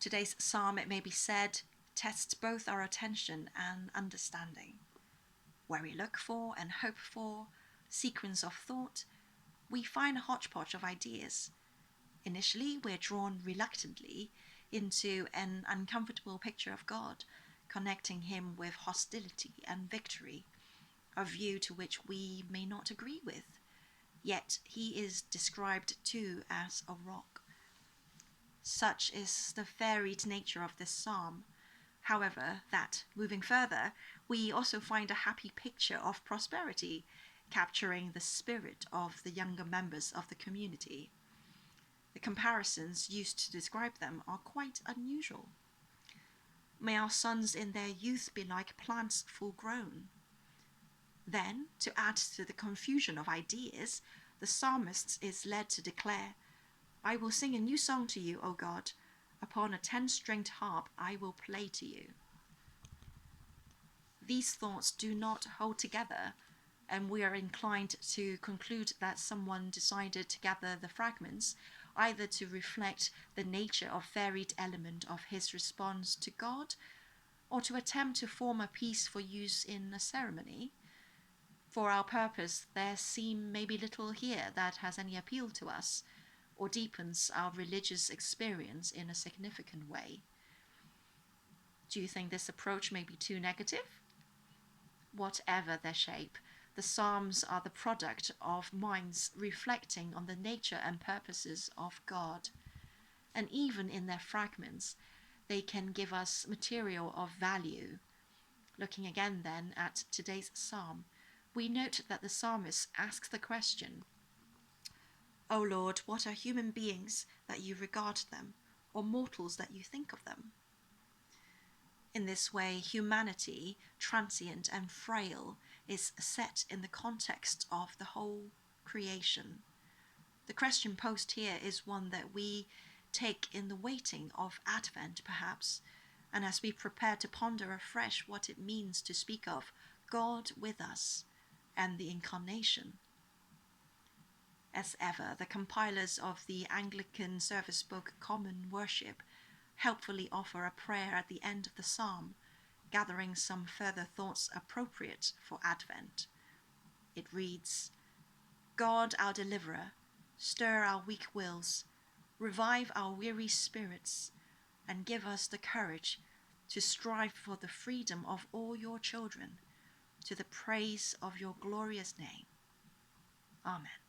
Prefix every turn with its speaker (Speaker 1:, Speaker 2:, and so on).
Speaker 1: Today's psalm, it may be said, tests both our attention and understanding. Where we look for and hope for sequence of thought, we find a hodgepodge of ideas. Initially, we're drawn reluctantly into an uncomfortable picture of God, connecting him with hostility and victory, a view to which we may not agree with. Yet he is described too as a rock. Such is the varied nature of this psalm. However, that, moving further, we also find a happy picture of prosperity, capturing the spirit of the younger members of the community. The comparisons used to describe them are quite unusual. May our sons in their youth be like plants full grown. Then, to add to the confusion of ideas, the psalmist is led to declare, I will sing a new song to you, O God. Upon a 10-stringed harp I will play to you. These thoughts do not hold together, and we are inclined to conclude that someone decided to gather the fragments either to reflect the nature of varied element of his response to God, or to attempt to form a piece for use in a ceremony. For our purpose, there seem maybe little here that has any appeal to us, or deepens our religious experience in a significant way. Do you think this approach may be too negative? Whatever their shape, the Psalms are the product of minds reflecting on the nature and purposes of God. And even in their fragments, they can give us material of value. Looking again then at today's psalm, we note that the psalmist asks the question, O Lord, what are human beings that you regard them, or mortals that you think of them? In this way, humanity, transient and frail, is set in the context of the whole creation. The question posed here is one that we take in the waiting of Advent, perhaps, and as we prepare to ponder afresh what it means to speak of God with us and the Incarnation. As ever, the compilers of the Anglican Service Book Common Worship helpfully offer a prayer at the end of the psalm, gathering some further thoughts appropriate for Advent. It reads, God our deliverer, stir our weak wills, revive our weary spirits, and give us the courage to strive for the freedom of all your children, to the praise of your glorious name. Amen.